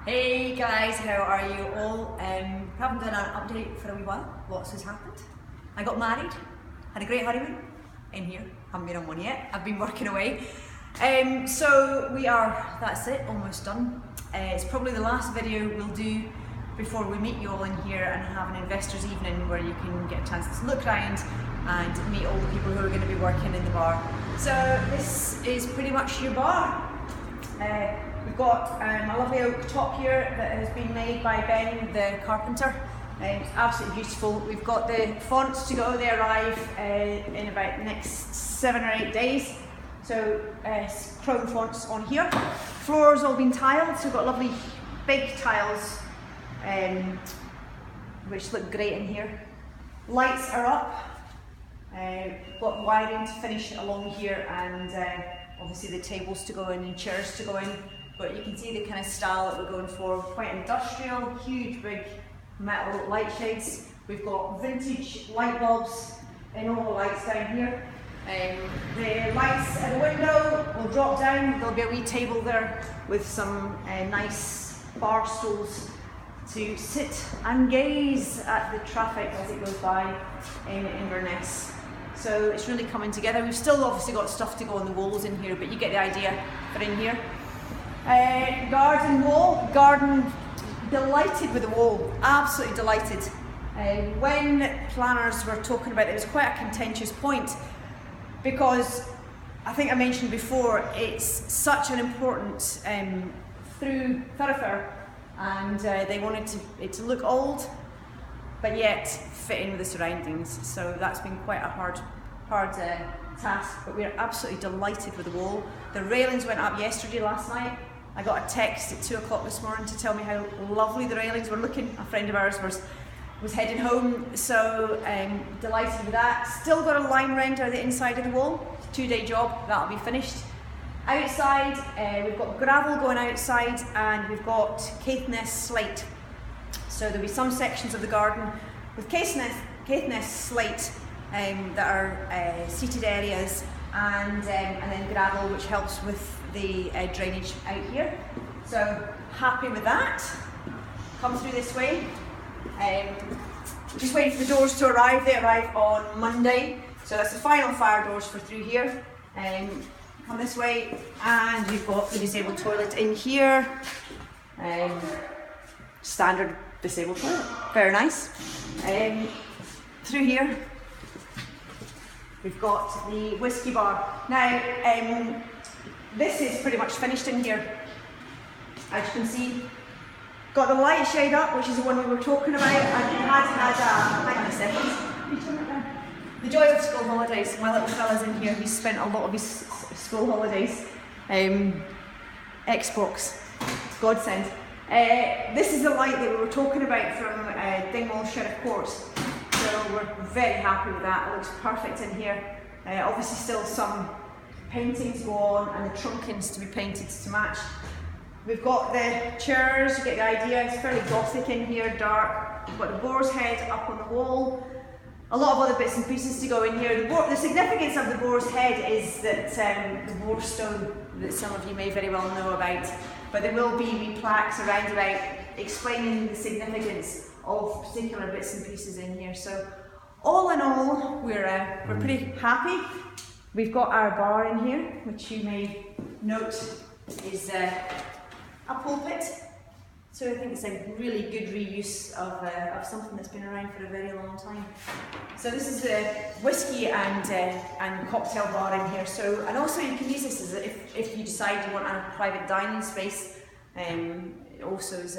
Hey guys, how are you all? Haven't done an update for a wee while. Lots has happened. I got married, had a great honeymoon in here. Haven't been on one yet. I've been working away. So that's it, almost done. It's probably the last video we'll do before we meet you all in here and have an investors evening where you can get a chance to look around and meet all the people who are going to be working in the bar. So this is pretty much your bar. We've got a lovely oak top here that has been made by Ben the carpenter. It's absolutely beautiful. We've got the fonts to go. They arrive in about the next 7 or 8 days. So chrome fonts on here. Floor's all been tiled, so we've got lovely big tiles which look great in here. Lights are up. Got wiring to finish along here, and obviously the tables to go in and chairs to go in. But you can see the kind of style that we're going for, quite industrial, huge big metal light shades. We've got vintage light bulbs in all the lights down here. The lights at the window will drop down. There'll be a wee table there with some nice bar stools to sit and gaze at the traffic as it goes by in Inverness. So it's really coming together. We've still obviously got stuff to go on the walls in here, but you get the idea for in here. Garden wall, delighted with the wall, absolutely delighted. When planners were talking about it, it was quite a contentious point because I think I mentioned before, it's such an important through thoroughfare, and they wanted it to look old but yet fit in with the surroundings. So that's been quite a hard task, but we're absolutely delighted with the wall. The railings went up last night. I got a text at 2 o'clock this morning to tell me how lovely the railings were looking. A friend of ours was heading home, so delighted with that. Still got a line render the inside of the wall. It's a 2-day job, that'll be finished. Outside, we've got gravel going outside, and we've got Caithness slate. So there'll be some sections of the garden with Caithness slate that are seated areas, and then gravel, which helps with the drainage out here. So happy with that. Come through this way. Just waiting for the doors to arrive. They arrive on Monday. So that's the final fire doors for through here. Come this way, and we've got the disabled toilet in here. Standard disabled toilet, very nice. Through here, we've got the whiskey bar. Now, this is pretty much finished in here, as you can see. Got the light shade up, which is the one we were talking about. Hang on a second. The joys of school holidays. My little fella's in here. He's spent a lot of his school holidays. Xbox, godsend. This is the light that we were talking about from Dingwall Sheriff Court. So we're very happy with that. It looks perfect in here. Obviously still some painting to go on, and the trunkings to be painted to match. We've got the chairs, you get the idea. It's fairly gothic in here, dark. We've got the Boar's Head up on the wall. A lot of other bits and pieces to go in here. The significance of the Boar's Head is that the boar stone that some of you may very well know about, but there will be wee plaques around about explaining the significance of particular bits and pieces in here. So all in all, we're pretty happy. We've got our bar in here, which you may note is a pulpit. So I think it's a really good reuse of something that's been around for a very long time. So this is the whiskey and cocktail bar in here. So, and also you can use this as if you decide you want a private dining space. It also is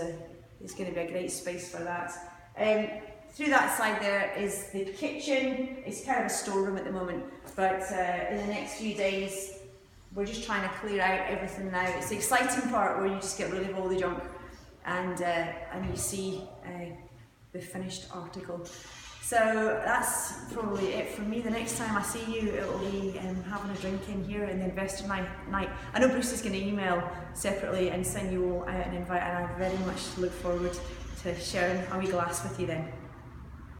going to be a great space for that. Through that side there is the kitchen. It's kind of a storeroom at the moment, but in the next few days we're just trying to clear out everything now. It's the exciting part where you just get rid of all the junk and you see the finished article. So that's probably it from me. The next time I see you, it will be having a drink in here in the investor night. I know Bruce is going to email separately and send you all out an invite, and I very much look forward to sharing a wee glass with you then.